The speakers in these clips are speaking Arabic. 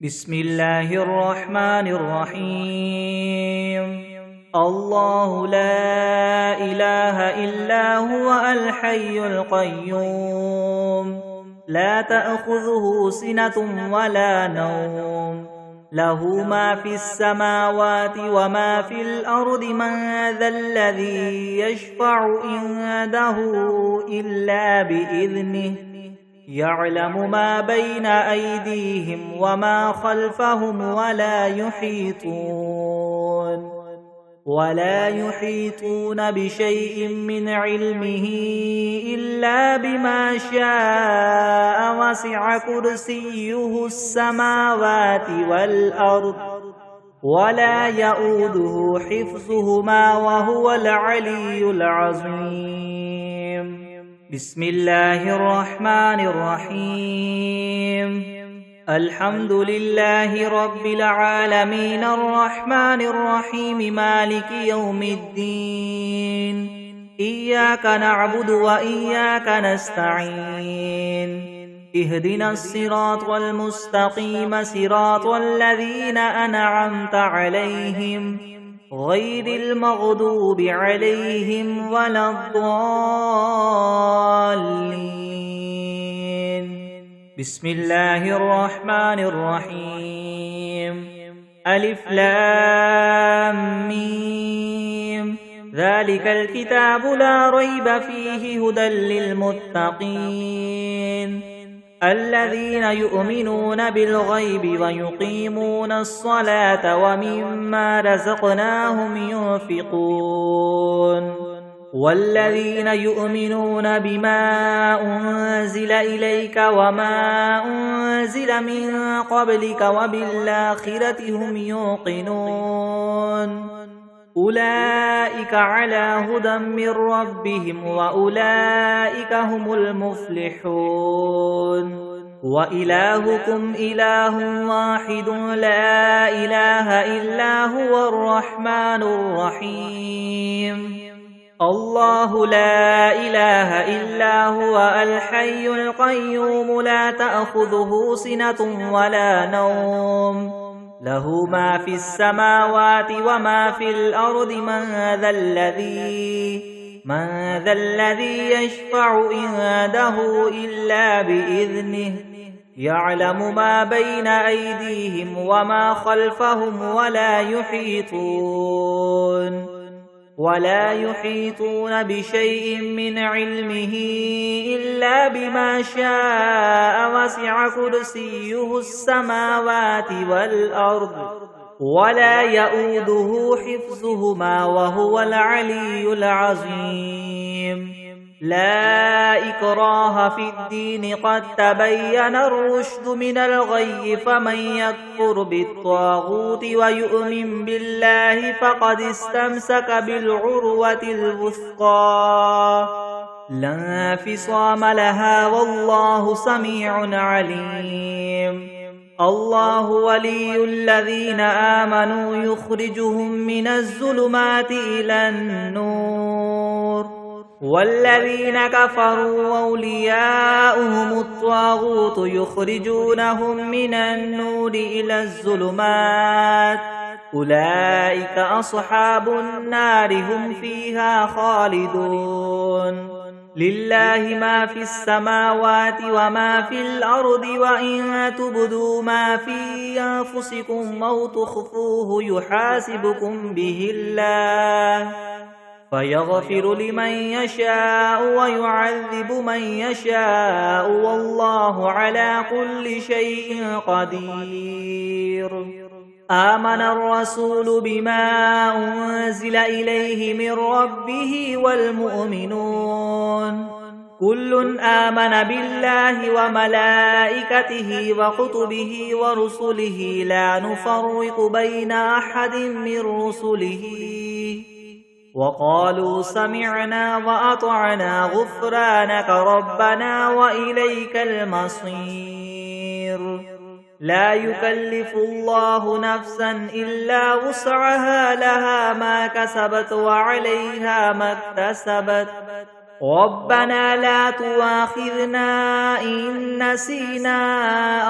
بسم الله الرحمن الرحيم. الله لا إله إلا هو الحي القيوم، لا تأخذه سنة ولا نوم، له ما في السماوات وما في الأرض. من ذا الذي يشفع عنده إلا بإذنه، يعلم ما بين أيديهم وما خلفهم ولا يحيطون بشيء من علمه إلا بما شاء. وسع كرسيه السماوات والأرض ولا يؤوده حفظهما وهو العلي العظيم. بسم الله الرحمن الرحيم. الحمد لله رب العالمين الرحمن الرحيم مالك يوم الدين. إياك نعبد وإياك نستعين. اهدنا الصراط المستقيم، صراط الذين أنعمت عليهم غير المغضوب عليهم ولا الضالين. بسم الله الرحمن الرحيم. ألف لام ميم. ذلك الكتاب لا ريب فيه هدى للمتقين الذين يؤمنون بالغيب ويقيمون الصلاة ومما رزقناهم ينفقون. والذين يؤمنون بما أنزل إليك وما أنزل من قبلك وبالآخرة هم يوقنون. أولئك على هدى من ربهم وأولئك هم المفلحون. وإلهكم إله واحد لا إله إلا هو الرحمن الرحيم. الله لا إله إلا هو الحي القيوم، لا تأخذه سنة ولا نوم، له ما في السماوات وما في الأرض. من ذا الذي يشفع عنده إلا بإذنه، يعلم ما بين أيديهم وما خلفهم ولا يحيطون بشيء من علمه إلا بما شاء. وسع كرسيه السماوات والأرض ولا يؤوده حفظهما وهو العلي العظيم. لا إكراه في الدين، قد تبين الرشد من الغي. فمن يكفر بالطاغوت ويؤمن بالله فقد استمسك بالعروة الوثقى لا انفصام لها، والله سميع عليم. الله ولي الذين آمنوا يخرجهم من الظلمات إلى النور، والذين كفروا أولياؤهم الطاغوت يخرجونهم من النور إلى الظلمات. أولئك أصحاب النار، هم فيها خالدون. لله ما في السماوات وما في الأرض، وإن تبدوا ما في أنفسكم أو تخفوه يحاسبكم به الله، فيغفر لمن يشاء ويعذب من يشاء، والله على كل شيء قدير. آمن الرسول بما أنزل إليه من ربه والمؤمنون كل آمن بالله وملائكته وكتبه ورسله لا نفرق بين أحد من رسله، وقالوا سمعنا وأطعنا غفرانك ربنا وإليك المصير. لا يكلف الله نفسا إلا وسعها، لها ما كسبت وعليها ما اكتسبت، ربنا لا تؤاخذنا إن نسينا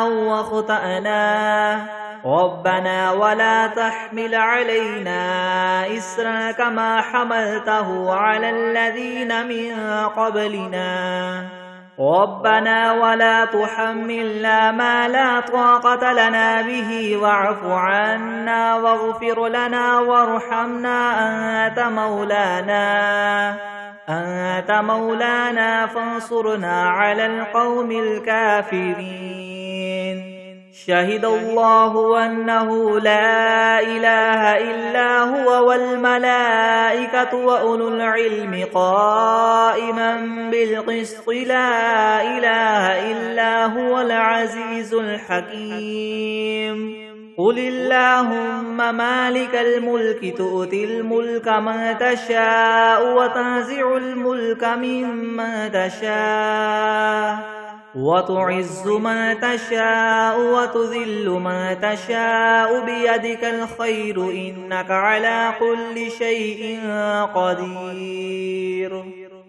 أو أخطأنا ربنا ولا تحمل علينا إصرا كما حملته على الذين من قبلنا ربنا ولا تحملنا ما لا طاقة لنا به واعف عنا واغفر لنا وارحمنا أنت مولانا فانصرنا على القوم الكافرين شهد الله أنه لا إله إلا هو والملائكة وأولو العلم قائما بالقسط لا إله إلا هو العزيز الحكيم قل اللهم مالك الملك تؤتي الملك من تشاء وتنزع الملك ممن تشاء وتعز من تشاء وتذل من تشاء بيدك الخير إنك على كل شيء قدير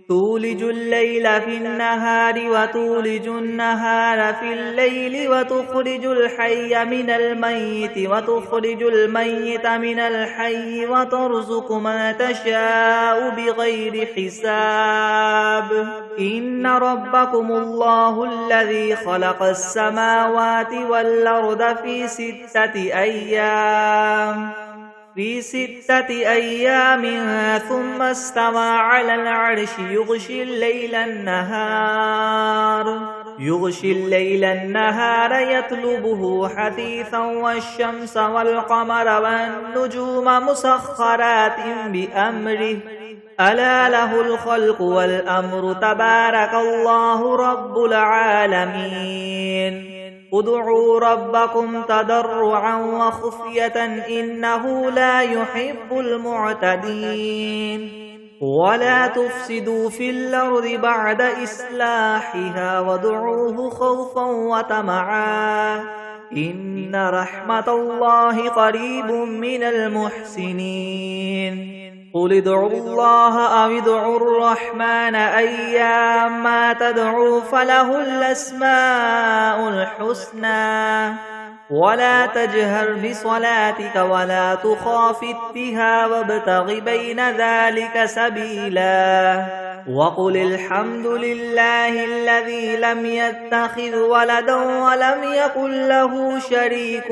تولج الليل في النهار وتولج النهار في الليل وتخرج الحي من الميت وتخرج الميت من الحي وترزق من تشاء بغير حساب إن ربكم الله الذي خلق السماوات والأرض في 6 أيام ثم استوى على العرش يغشي الليل النهار يطلبه حثيثا والشمس والقمر والنجوم مسخرات بأمره ألا له الخلق والأمر تبارك الله رب العالمين ادعوا ربكم تضرعا وخفية إنه لا يحب المعتدين ولا تفسدوا في الأرض بعد إصلاحها وادعوه خوفا وطمعا إن رحمة الله قريب من المحسنين قل ادعوا الله أو ادعوا الرحمن أيما تدعوا فله الأسماء الحسنى ولا تجهر بصلاتك ولا تخافت بها وابتغ بين ذلك سبيلا وقل الحمد لله الذي لم يتخذ ولدا ولم يكن له شريك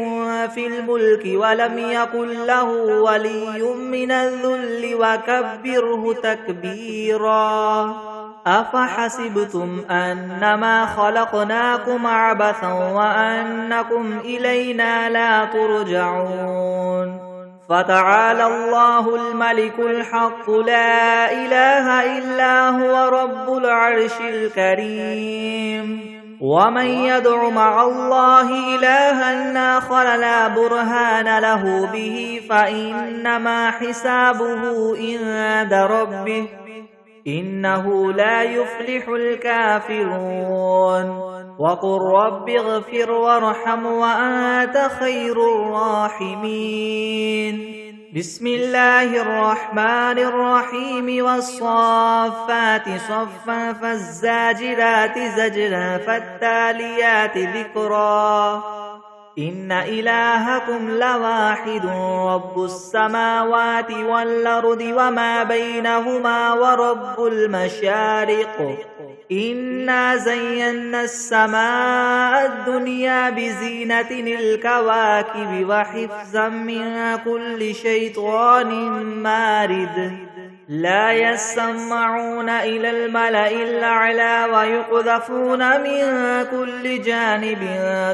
في الملك ولم يكن له ولي من الذل وكبره تكبيرا أفحسبتم أنما خلقناكم عبثا وأنكم إلينا لا ترجعون فتعالى الله الملك الحق لا إله إلا هو رب العرش الكريم ومن يدع مع الله إلها آخر لا برهان له به فإنما حسابه عند ربه إنه لا يفلح الكافرون وقل رب اغفر وارحم وأنت خير الراحمين بسم الله الرحمن الرحيم والصافات صفا فالزاجرات زجرا فالتاليات ذكرا إن إلهكم لواحد رب السماوات والأرض وما بينهما ورب المشارق إنا زينا السماء الدنيا بزينة الكواكب وحفظا من كل شيطان مارد لا يسمعون إلى الملأ الأعلى ويقذفون من كل جانب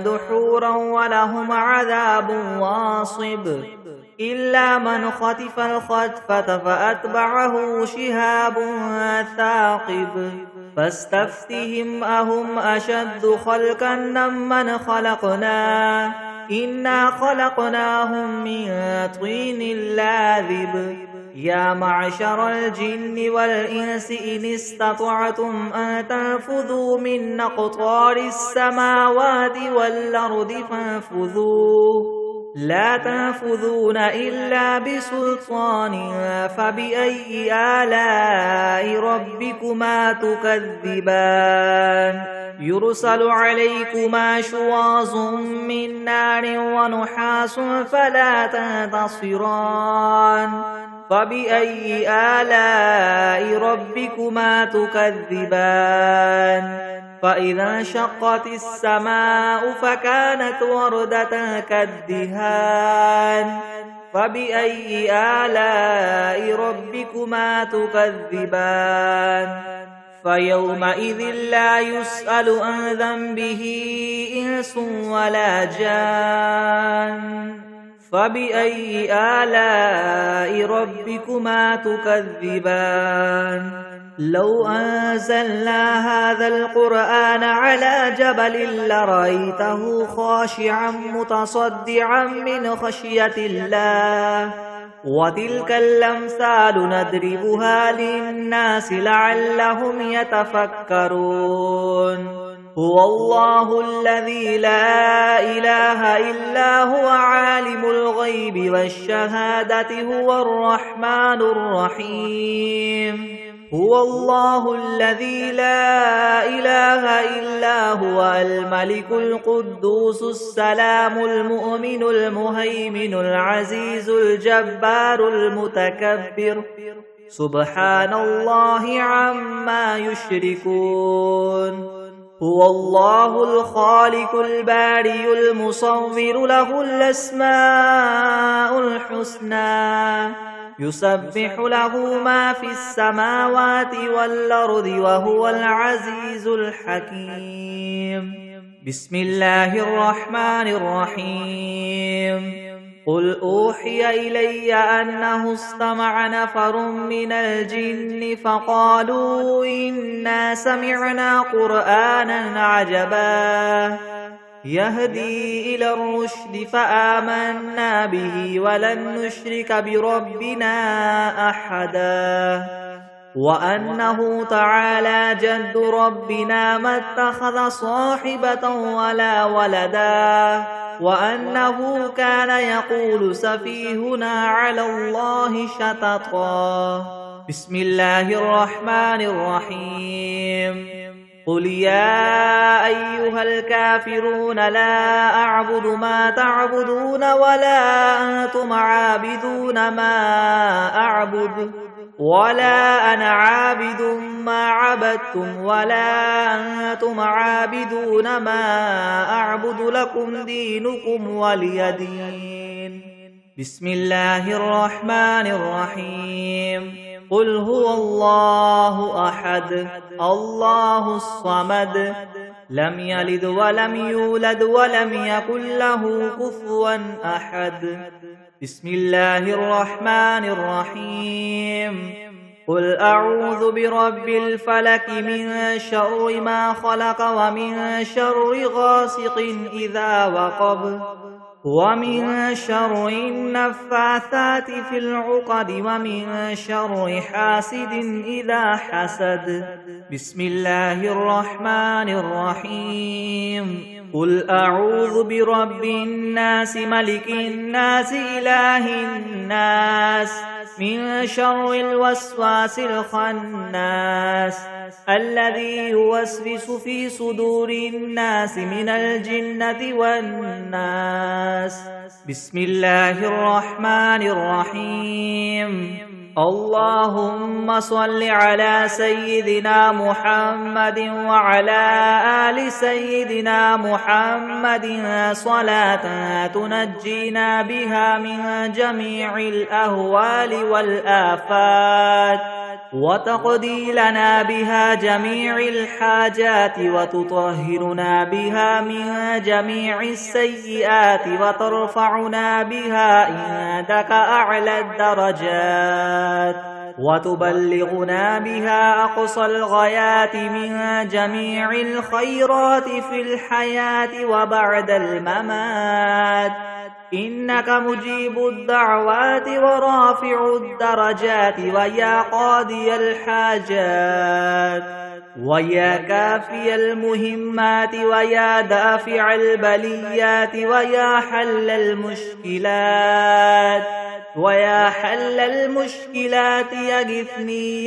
دحورا ولهم عذاب واصب إلا من خطف الخطفة فأتبعه شهاب ثاقب فاستفتهم أهم أشد خلقا ممن خلقنا إنا خلقناهم من طين لاذب يا معشر الجن والإنس إن استطعتم أن تنفذوا من أقطار السماوات والأرض فانفذوا لا تنفذون إلا بسلطان فبأي آلاء ربكما تكذبان يرسل عليكما شواظ من نار ونحاس فلا تنتصران فبأي آلاء ربكما تكذبان فإذا انشقت السماء فكانت وردة كالدهان فبأي آلاء ربكما تكذبان فيومئذ لا يسأل عن ذنبه إنس ولا جان فبأي آلاء ربكما تكذبان لو أنزلنا هذا القرآن على جبل لرأيته خاشعا متصدعا من خشية الله وتلك الأمثال نضربها للناس لعلهم يتفكرون هو الله الذي لا إله إلا هو عالم الغيب والشهادة هو الرحمن الرحيم هو الله الذي لا إله إلا هو الملك القدوس السلام المؤمن المهيمن العزيز الجبار المتكبر سبحان الله عما يشركون هو الله الخالق البارئ المصور له الأسماء الحسنى يسبح له ما في السماوات والأرض وهو العزيز الحكيم بسم الله الرحمن الرحيم قل أوحي إلي أنه استمع نفر من الجن فقالوا إنا سمعنا قرآنا عجبا يهدي إلى الرشد فآمنا به ولن نشرك بربنا أحدا وأنه تعالى جد ربنا ما اتخذ صاحبة ولا ولدا وأنه كان يقول سفيهنا على الله شططا بسم الله الرحمن الرحيم قل يا أيها الكافرون لا أعبد ما تعبدون ولا أنتم عابدون ما أعبد ولا أنا عابد ما عبدتم ولا أنتم عابدون ما أعبد لكم دينكم ولي دين بسم الله الرحمن الرحيم قل هو الله أحد الله الصمد لم يلد ولم يولد ولم يكن له كفوا أحد بسم الله الرحمن الرحيم قل أعوذ برب الفلك من شر ما خلق ومن شر غاسق إذا وقب ومن شر النفاثات في العقد ومن شر حاسد إذا حسد بسم الله الرحمن الرحيم قل أعوذ برب الناس ملك الناس إله الناس من شر الوسواس الخناس الذي يوسوس في صدور الناس من الجنة والناس بسم الله الرحمن الرحيم اللهم صل على سيدنا محمد وعلى آل سيدنا محمد صلاة تنجينا بها من جميع الأهوال والآفات وتقضي لنا بها جميع الحاجات وتطهرنا بها من جميع السيئات وترفعنا بها عندك أعلى الدرجات وتبلغنا بها أقصى الغايات من جميع الخيرات في الحياة وبعد الممات إنك مجيب الدعوات ورافع الدرجات ويا قاضي الحاجات ويا كافي المهمات ويا دافع البليات ويا حل المشكلات يغثني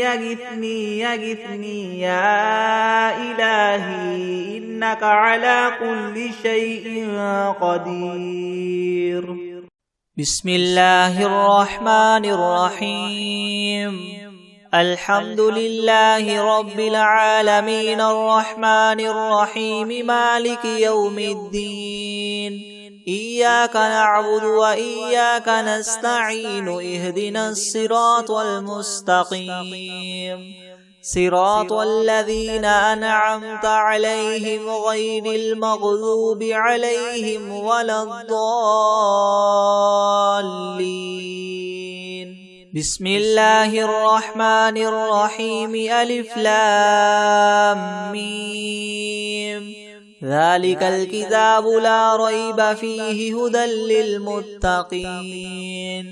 يا إلهي إنك على كل شيء قدير. بسم الله الرحمن الرحيم. الحمد لله رب العالمين الرحمن الرحيم مالك يوم الدين. إياك نعبد وإياك نستعين اهدنا الصراط المستقيم صراط الذين أنعمت عليهم غير المغضوب عليهم ولا الضالين. بسم الله الرحمن الرحيم. ألف لام ميم. ذلك الكتاب لا ريب فيه هدى للمتقين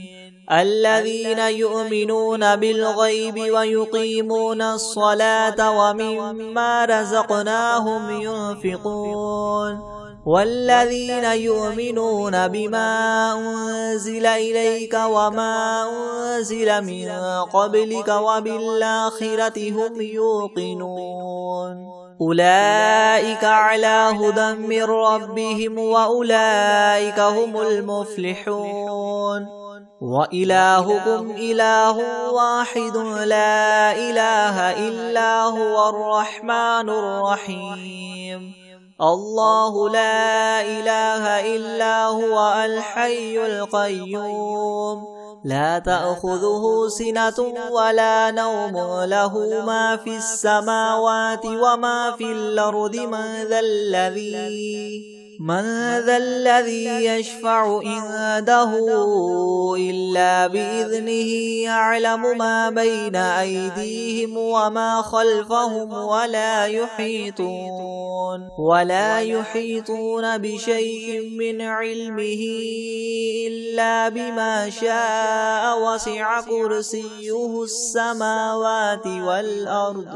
الذين يؤمنون بالغيب ويقيمون الصلاة ومما رزقناهم ينفقون والذين يؤمنون بما أنزل إليك وما أنزل من قبلك وبالآخرة هم يوقنون أولئك على هدى من ربهم وأولئك هم المفلحون. وإلهكم إله واحد لا إله إلا هو الرحمن الرحيم. الله لا إله إلا هو الحي القيوم لا تأخذه سنة ولا نوم له ما في السماوات وما في الأرض من ذا الذي يشفع عنده إلا بإذنه يعلم ما بين أيديهم وما خلفهم ولا يحيطون بشيء من علمه إلا بما شاء وسع كرسيه السماوات والأرض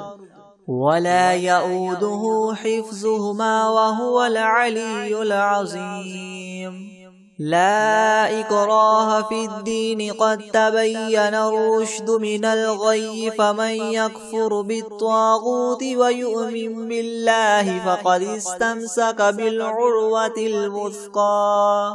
ولا يؤوده حفظهما وهو العلي العظيم. لا إكراه في الدين قد تبين الرشد من الغي فمن يكفر بالطاغوت ويؤمن بالله فقد استمسك بالعروة الوثقى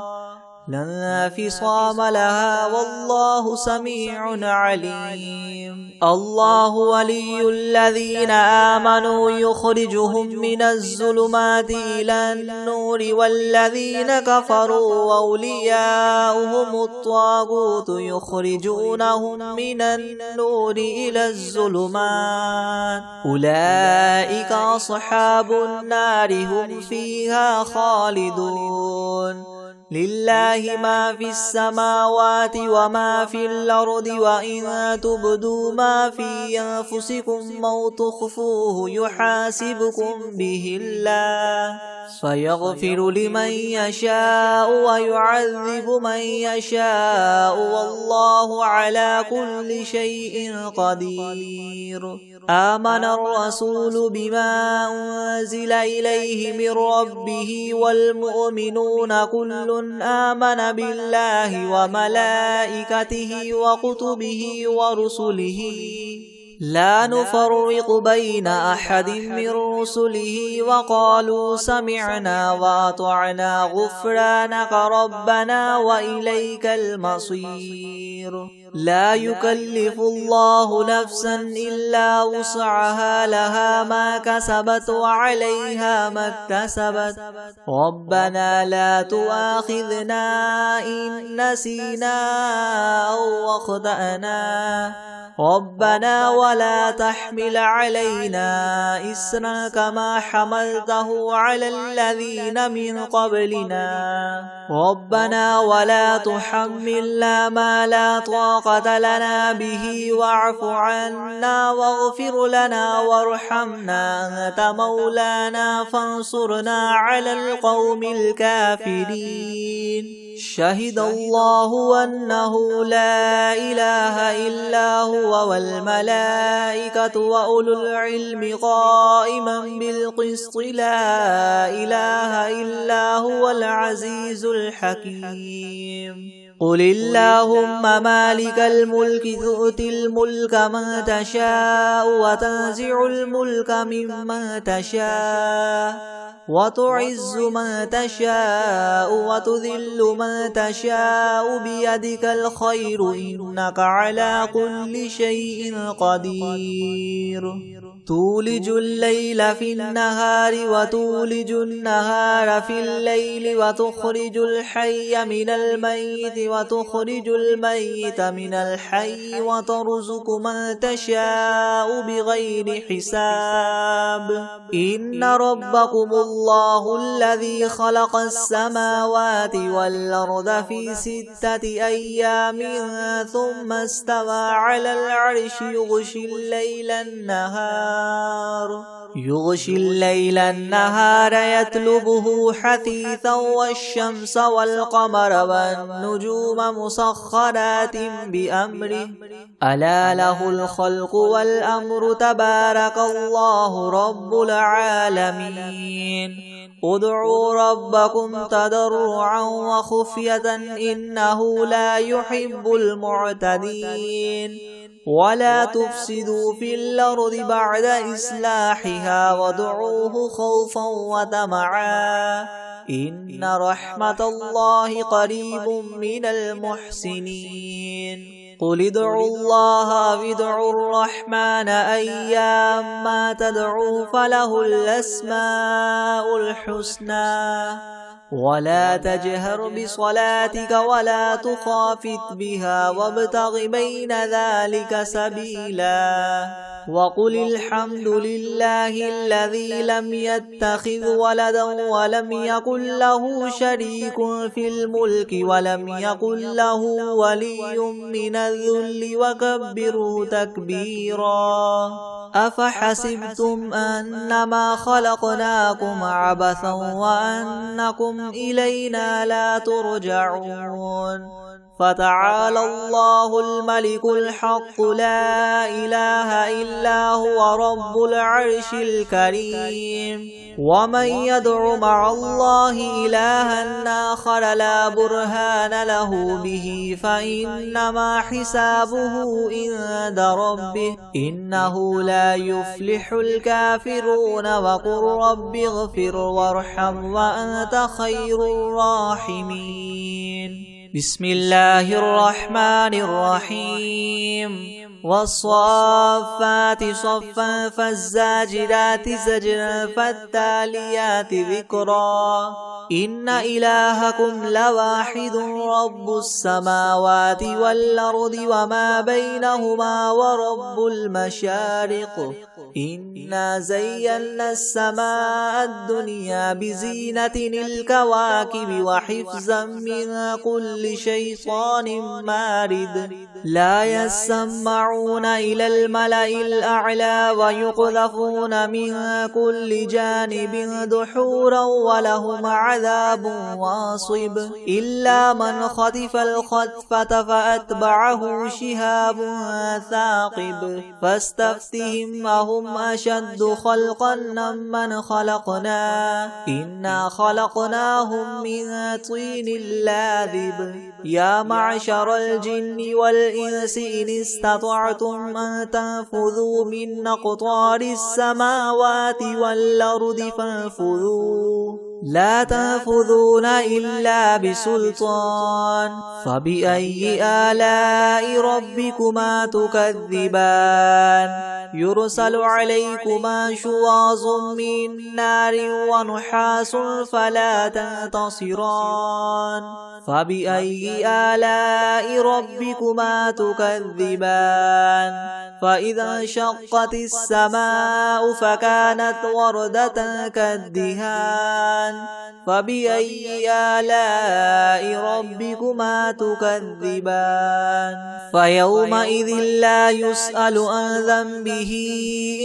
لا انفصام لها والله سميع عليم. الله ولي الذين آمنوا يخرجهم من الظلمات إلى النور والذين كفروا أولياؤهم الطاغوت يخرجونهم من النور إلى الظلمات أولئك أصحاب النار هم فيها خالدون. لله ما في السماوات وما في الأرض وإن تبدوا ما في أنفسكم أو تخفوه يحاسبكم به الله فيغفر لمن يشاء ويعذب من يشاء والله على كل شيء قدير. آمن الرسول بما أنزل إليه من ربه والمؤمنون كل آمن بالله وملائكته وكتبه ورسله لا نفرق بين أحد من رسله وقالوا سمعنا وأطعنا غفرانك ربنا وإليك المصير. لا يكلف الله نفسا إلا وسعها لها ما كسبت وعليها ما اكتسبت ربنا لا تؤاخذنا إن نسينا أو أخطأنا ربنا ولا تحمل علينا إسرا كما حملته على الذين من قبلنا ربنا ولا تحملنا ما لا طاقة لنا به واعف عنا واغفر لنا وارحمنا أنت مولانا فانصرنا على القوم الكافرين. شهد الله أنه لا إله إلا هو والملائكة وأولو العلم قائما بالقسط لا إله إلا هو العزيز الحكيم قل اللهم مالك الملك تؤتي الملك من تشاء وتنزع الملك ممن تشاء وتعز من تشاء وتذل من تشاء بيدك الخير إنك على كل شيء قدير تولج الليل في النهار وتولج النهار في الليل وتخرج الحي من الميت وتخرج الميت من الحي وترزق من تشاء بغير حساب إن ربكم الله الذي خلق السماوات والأرض في 6 أيام ثم استوى على العرش يغشي الليل النهار يطلبه حثيثا والشمس والقمر والنجوم مسخرات بأمره ألا له الخلق والأمر تبارك الله رب العالمين ادعوا ربكم تضرعا وخفية إنه لا يحب المعتدين ولا تفسدوا في الأرض بعد إصلاحها وادعوه خوفا وطمعا إن رحمة الله قريب من المحسنين قل ادعوا الله أو ادعوا الرحمن أيما تدعوا فله الأسماء الحسنى ولا تجهر بصلاتك ولا تخافت بها وابتغ بين ذلك سبيلا وقل الحمد لله الذي لم يتخذ ولدا ولم يكن له شريك في الملك ولم يكن له ولي من الذل وكبره تكبيرا أفحسبتم أنما خلقناكم عبثا وأنكم إلينا لا ترجعون فتعالى الله الملك الحق لا إله إلا هو رب العرش الكريم ومن يدع مع الله إلها آخر لا برهان له به فإنما حسابه عند ربه إنه لا يفلح الكافرون وقل رب اغفر وارحم وأنت خير الراحمين بسم الله الرحمن الرحيم والصافات صفا فالزاجرات زجرا فالتاليات ذكرا إن إلهكم لواحد رب السماوات والأرض وما بينهما ورب المشارق إنا زينا السماء الدنيا بزينة الكواكب وحفظا من كل شيطان مارد لا يسمعون إلى الملأ الأعلى ويقذفون من كل جانب دحورا ولهم عذاب واصب إلا من خطف الخطفة فأتبعه شهاب ثاقب فاستفتهم أهم أشد خلقا من خلقنا إنا خلقناهم من طين لاذب يا معشر الجن والإنس إن استطعتم أن تنفذوا من أقطار السماوات والأرض فانفذوا لا تنفذون إلا بسلطان فبأي آلاء ربكما تكذبان يرسل عليكما شواظ من نار ونحاس فلا تنتصران فبأي آلاء ربكما تكذبان فإذا انشقت السماء فكانت وردة كالدهان فبأي آلاء ربكما تكذبان فيومئذ لا يسأل عن ذنبه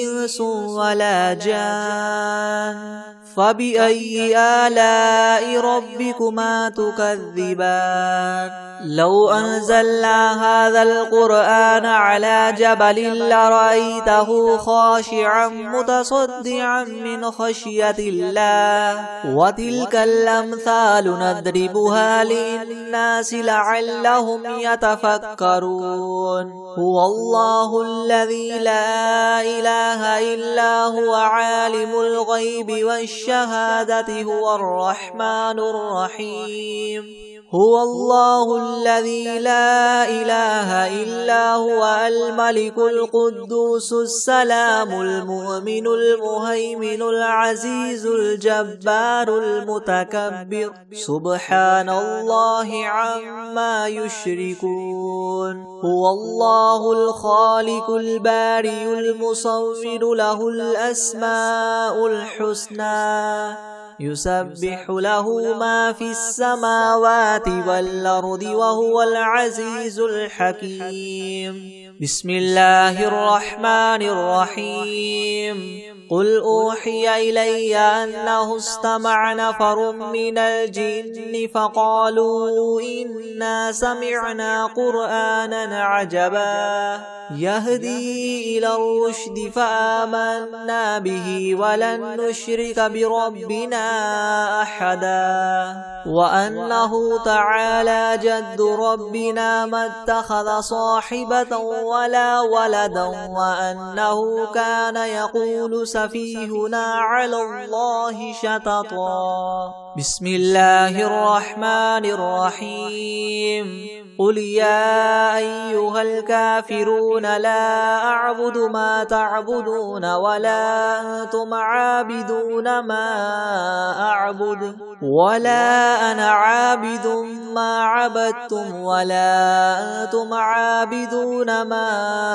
إنس ولا جان فبأي آلاء ربكما تكذبان لو أنزلنا هذا القرآن على جبل لرأيته خاشعا متصدعا من خشية الله وتلك الأمثال نضربها للناس لعلهم يتفكرون هو الله الذي لا إله إلا هو عالم الغيب والشهادة هو الرحمن الرحيم هو الله الذي لا إله إلا هو الملك القدوس السلام المؤمن المهيمن العزيز الجبار المتكبر سبحان الله عما يشركون هو الله الخالق البارئ المصور له الأسماء الحسنى يسبح له ما في السماوات والأرض وهو العزيز الحكيم بسم الله الرحمن الرحيم قل أوحي إلي أنه استمع نفر من الجن فقالوا إنا سمعنا قرآنا عجبا يهدي إلى الرشد فآمنا به ولن نشرك بربنا أحدا وأنه تعالى جد ربنا ما اتخذ صاحبة ولا ولدا وأنه كان يقول سفيهنا على الله شططا بسم الله الرحمن الرحيم قل يا أيها الكافرون لا أعبد ما تعبدون ولا أنتم عابدون ما أعبد ولا أنا عابد ما عبدتم ولا أنتم عابدون ما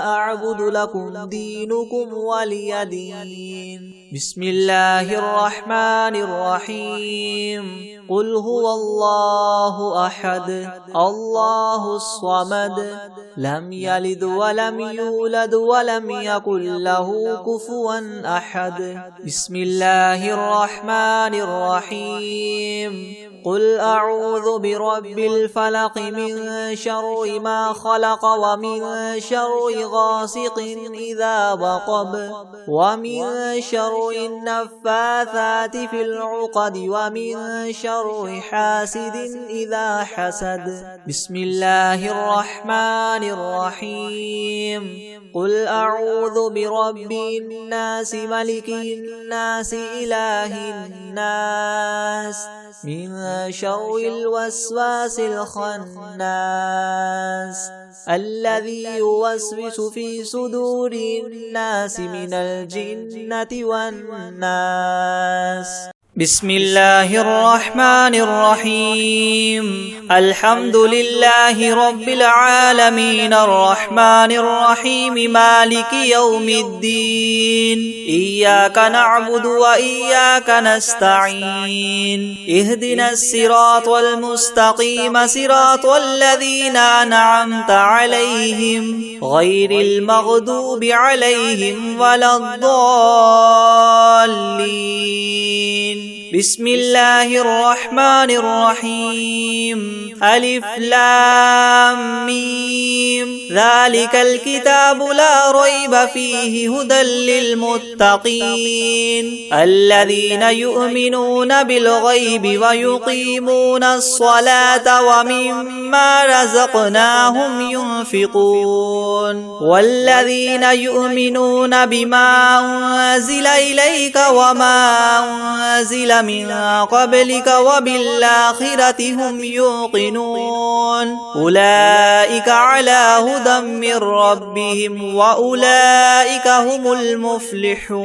أعبد لكم دينكم ولي دين بسم الله الرحمن الرحيم قل هو الله أحد الله الصمد لم يلد ولم يولد ولم يكن له كفوا أحد بسم الله الرحمن الرحيم قل أعوذ برب الفلق من شر ما خلق ومن شر غاسق إذا وقب ومن شر النفاثات في العقد ومن شر حاسد إذا حسد بسم الله الرحمن الرحيم قل أعوذ برب الناس ملك الناس إله الناس من شر الوسواس الخناس الذي يوسوس في صدور الناس من الجنة والناس بسم الله الرحمن الرحيم الحمد لله رب العالمين الرحمن الرحيم مالك يوم الدين إياك نعبد وإياك نستعين اهدنا الصراط المستقيم صراط الذين أنعمت عليهم غير المغضوب عليهم ولا الضالين بسم الله الرحمن الرحيم ألف لام ميم ذلك الكتاب لا ريب فيه هدى للمتقين الذين يؤمنون بالغيب ويقيمون الصلاة ومما رزقناهم ينفقون والذين يؤمنون بما أنزل إليك وما أنزل من قبلك وبالآخرة هم يوقنون أولئك على هدى من ربهم وأولئك هم المفلحون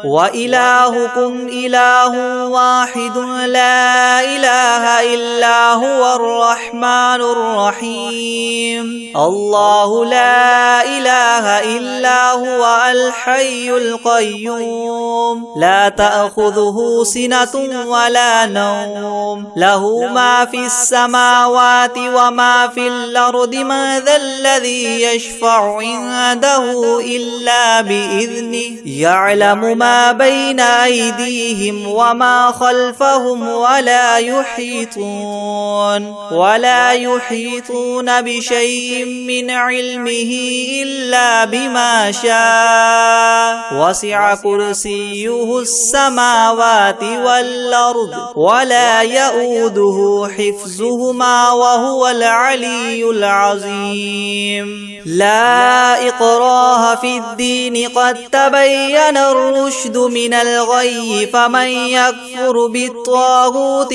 وإلهكم إله واحد لا إله إلا هو الرحمن الرحيم الله لا إله إلا هو الحي القيوم لا تأخذه سنة ولا نوم له ما في السماوات وما في الأرض من ذا الذي يشفع عنده إلا بإذنه يعلم ما بين أيديهم وما خلفهم ولا يحيطون بشيء من علمه إلا بما شاء وسع كرسيه السماوات والأرض ولا يؤوده حفظهما وهو العلي العظيم لا إكراه في الدين قد تبين الرشد من الغي فمن يكفر بالطاغوت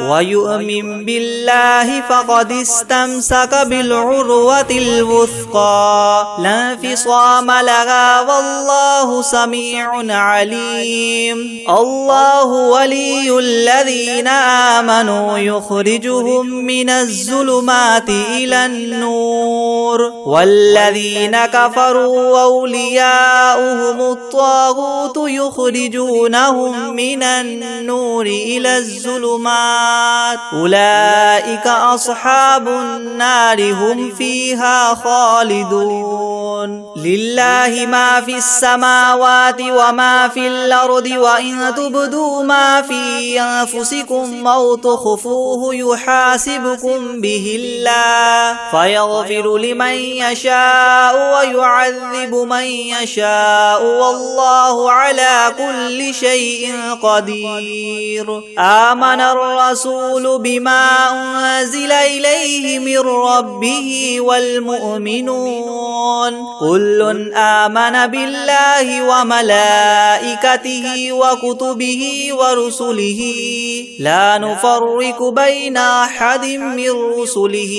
ويؤمن بالله فقد استمسك بالعروة الوثقى لا انفصام لها والله سميع عليم الله ولي الذين آمنوا يخرجهم من الظلمات إلى النور والذين كفروا أولياؤهم الطاغوت يخرجونهم من النور إلى الظلمات أولئك أصحاب النار هم فيها خالدون لله ما في السماوات وما في الأرض وإن تبدوا ما في أنفسكم أو تخفوه يحاسبكم به الله فيغفر لمن يشاء ويعذب من يشاء والله على كل شيء قدير آمن الرسول بما أنزل إليه من ربه والمؤمنون كل آمن بالله وملائكته وكتبه ورسله لا نفرق بين أحد من رسله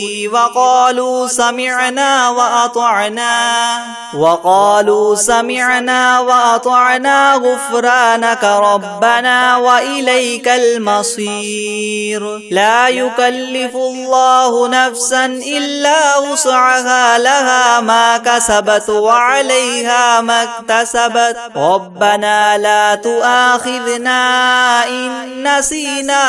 وقالوا سمعنا وأطعنا غفرانك ربنا وإليك المصير لا يكلف الله نفسا إلا وسعها لها ما كسبت وعليها ما اكتسبت ربنا لا تؤاخذنا إن نسينا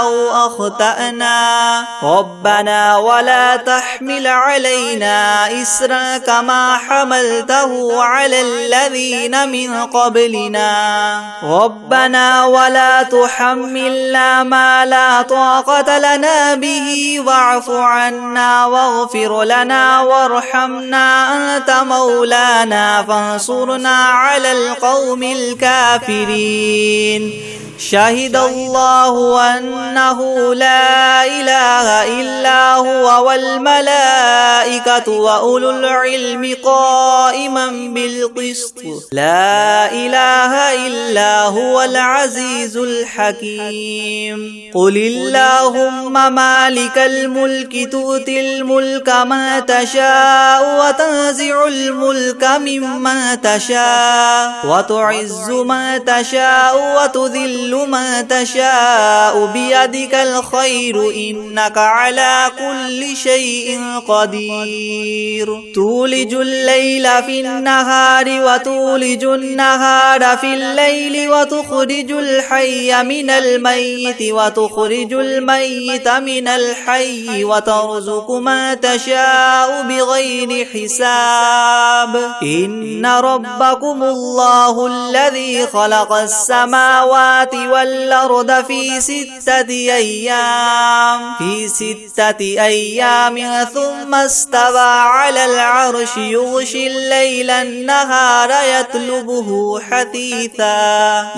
أو أخطأنا ربنا ولا تحمل علينا إسرا كما حملته على الذين من قبلنا ربنا ولا تحملنا ما لا طاقة لنا به واعف عنا واغفر لنا وارحمنا أنت مولانا فانصرنا على القوم الكافرين شهد الله أنه لا إله إلا هو والملائكة وأولو العلم قائما بالقسط لا إله إلا هو العزيز الحكيم قل اللهم مالك الملك تؤتي الملك من تشاء وتنزع الملك ممن تشاء وتعز من تشاء وتذل من تشاء بيدك الخير إنك على كل شيء قدير تولج الليل في النهار وتولج النهار في الليل وتخرج الحي من الميت وتخرج الميت من الحي وترزق من تشاء بغير حساب إن ربكم الله الذي خلق السماوات والأرض في ستة أيام ثم استوى على العرش يغشي الليل النهار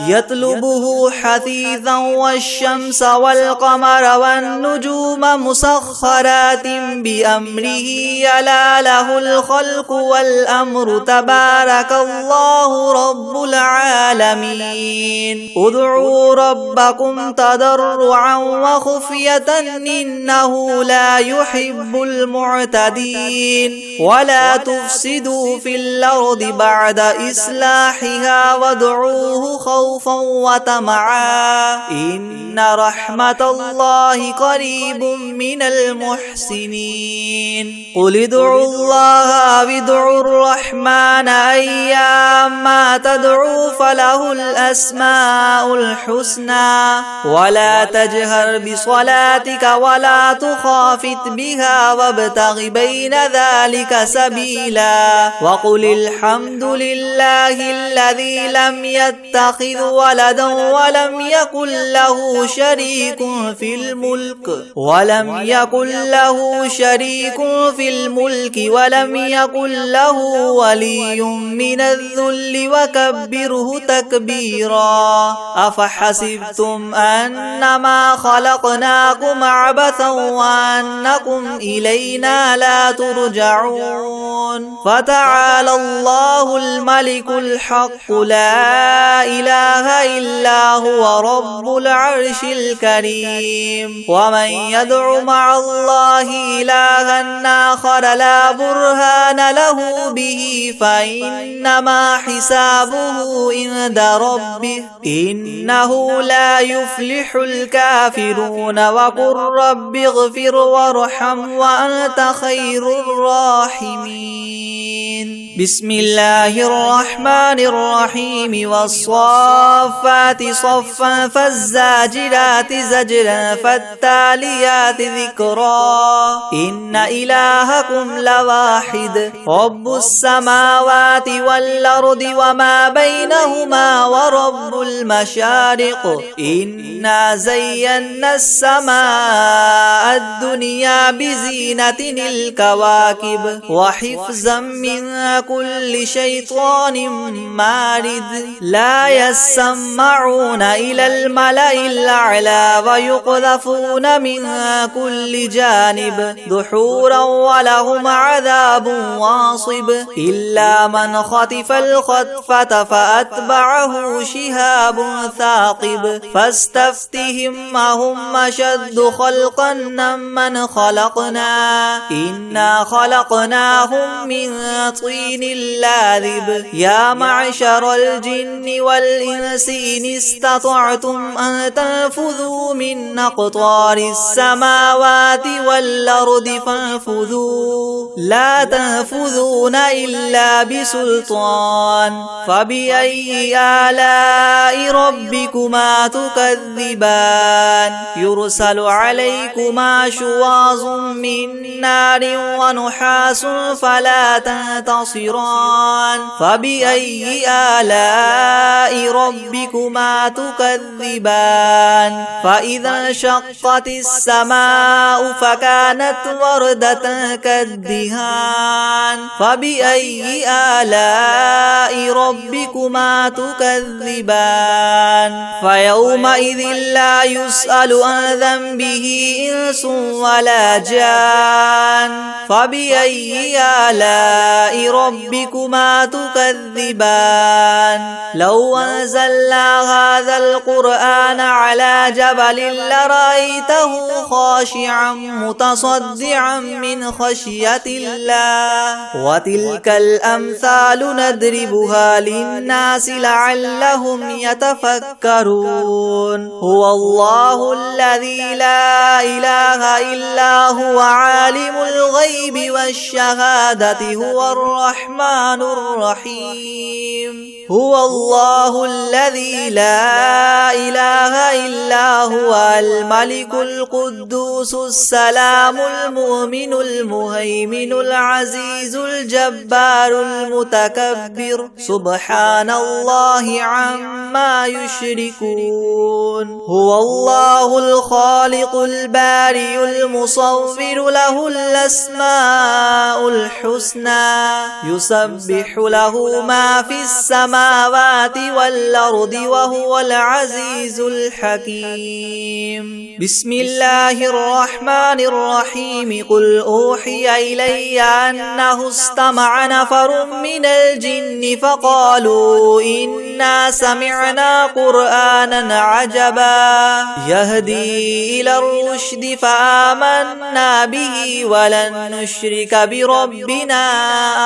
يطلبه حثيثا والشمس والقمر والنجوم مسخرات بأمره ألا له الخلق والأمر تبارك الله رب العالمين ادعوا ادعوا ربكم تضرعا وخفية إنه لا يحب المعتدين ولا تفسدوا في الأرض بعد إصلاحها وادعوه خوفا وطمعا إن رحمة الله قريب من المحسنين قل ادعوا الله وادعوا الرحمن أيما تدعوا فله الأسماء الحسنى ولا تجهر بصلاتك ولا تخافت بها وابتغ بين ذلك سبيلا وقل الحمد لله الذي لم يتخذ ولدا ولم يكن له شريك في الملك ولم يكن له ولي من الذل وكبره تكبيرا أفحسبتم أنما خلقناكم عبثا وأنكم إلينا لا ترجعون فتعالى الله الملك الحق لا إله إلا هو رب العرش الكريم ومن يدع مع الله إلها آخر لا برهان له به فإنما حسابه عند ربه إنه لا يفلح الكافرون وقل رب اغفر وارحم وأنت خير الراحمين بسم الله الرحمن الرحيم والصافات صفا فالزاجرات زجرا فالتاليات ذكرا إن إلهكم لواحد رب السماوات والأرض وما بينهما ورب المشارق إنا زينا السماء الدنيا بزينة الكواكب وحفظا من كل شيطان مارد لا يسمعون إلى الملأ الأعلى ويقذفون من كل جانب دحورا ولهم عذاب واصب إلا من خطف الخطفة فأتبعه شهاب ثاقب فاستفتهم أهم أشد خلقا من خلقنا إنا خلقناهم من طين لاذب يا معشر الجن والإنس إن استطعتم أن تنفذوا من أقطار السماوات والأرض فانفذوا لا تنفذون إلا بسلطان فبأي آلاء ربكما تكذبان يرسل عليكما شواظ من نار ونحاس فلا تنتصران فبأي آلاء ربكما تكذبان فإذا انشقت السماء فكانت وردة كالدهان فبأي آلاء ربكما تكذبان فيومئذ لا يسأل عن ذنبه إنس ولا جان فبأي آلاء ربكما تكذبان لو أنزلنا هذا القرآن على جبل لرأيته خاشعا متصدعا من خشية الله وتلك الأمثال نضربها للناس لعلهم يتفكرون هو الله الذي لا إله إلا هو عالم الغيب والشهادة هو الرحمن الرحيم هو الله الذي لا إله إلا هو الملك القدوس السلام المؤمن المهيمن العزيز الجبار المتكبر سبحان الله عما يشركون هو الله الخالق البارئ المصور له الأسماء الحسنى يسبح له ما في السماوات والأرض وهو العزيز الحكيم بسم الله الرحمن الرحيم قل أوحي إلي أنه استمع نفر من الجن فقالوا إنا سمعنا قرآنا قرآنا عجبا يهدي إلى الرشد فآمنا به ولن نشرك بربنا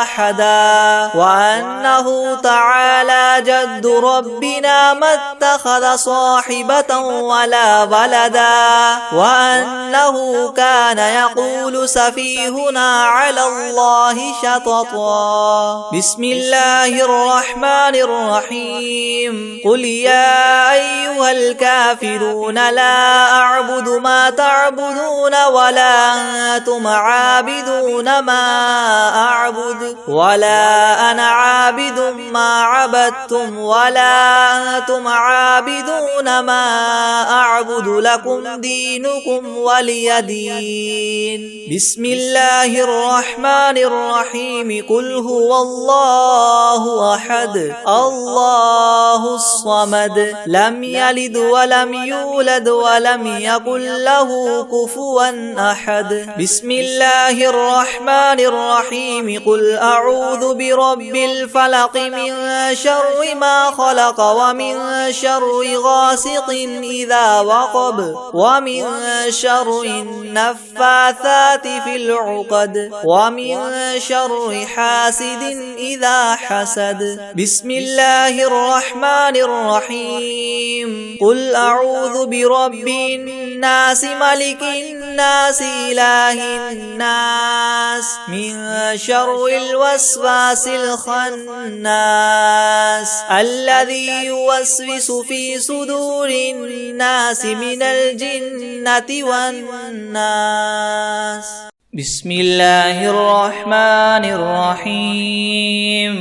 أحدا وأنه تعالى جد ربنا ما اتخذ صاحبة ولا ولدا وأنه كان يقول سفيهنا على الله شططا. بسم الله الرحمن الرحيم. قل يا أيها الكافرون لا أعبد ما تعبدون ولا أنتم عابدون ما أعبد ولا أنا عابد ما عبدتم ولا أنتم عابدون ما أعبد لكم دينكم ولي دين. بسم الله الرحمن الرحيم. قل هو الله أحد الله الصمد لم يلد ولم يولد ولم يكن له كفوا أحد. بسم الله الرحمن الرحيم. قل أعوذ برب الفلق من شر ما خلق ومن شر غاسق إذا وقب ومن شر النفاثات في العقد ومن شر حاسد إذا حسد. بسم الله الرحمن الرحيم. قل أعوذ برب الناس ملك الناس إله الناس من شر الوسواس الخناس الذي يوسوس في صدور الناس من الجنة والناس. بسم الله الرحمن الرحيم.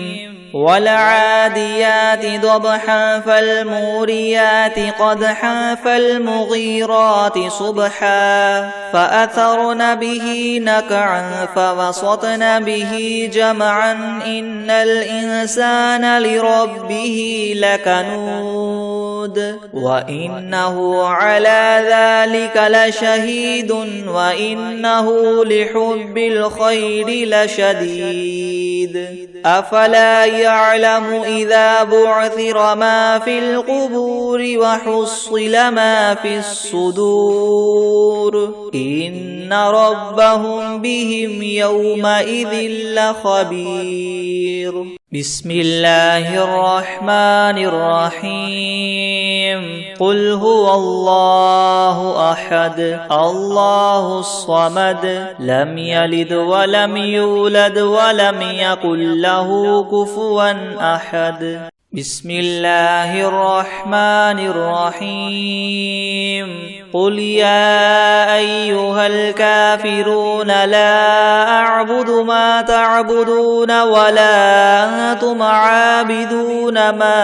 والعاديات ضبحا فالموريات قدحا فالمغيرات صبحا فأثرن به نقعا فوسطن به جمعا إن الإنسان لربه لكنود وإنه على ذلك لشهيد وإنه لحب الخير لشديد. أفلا يعلم إذا بعثر ما في القبور وحصل ما في الصدور إن ربهم بهم يومئذ لخبير. بسم الله الرحمن الرحيم. قل هو الله أحد الله الصمد لم يلد ولم يولد ولم يكن له كفوا أحد. بسم الله الرحمن الرحيم. قل يا أيها الكافرون لا أعبد ما تعبدون ولا أنتم عابدون ما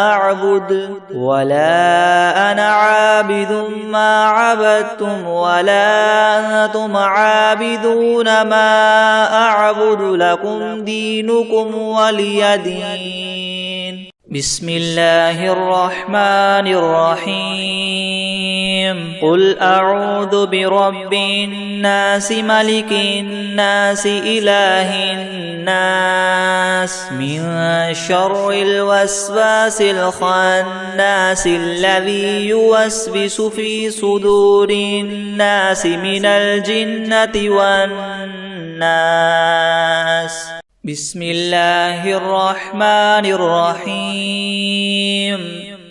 أعبد ولا أنا عابد ما عبدتم ولا أنتم عابدون ما أعبد لكم دينكم ولي دين. بسم الله الرحمن الرحيم. قل أعوذ برب الناس ملك الناس إله الناس من شر الوسواس الخناس الذي يوسوس في صدور الناس من الجنة والناس. بسم الله الرحمن الرحيم.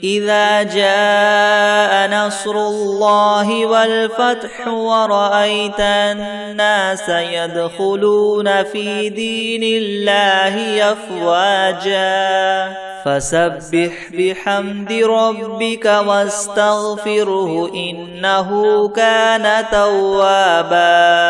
إذا جاء نصر الله والفتح ورأيت الناس يدخلون في دين الله أفواجا فسبح بحمد ربك واستغفره إنه كان توابا.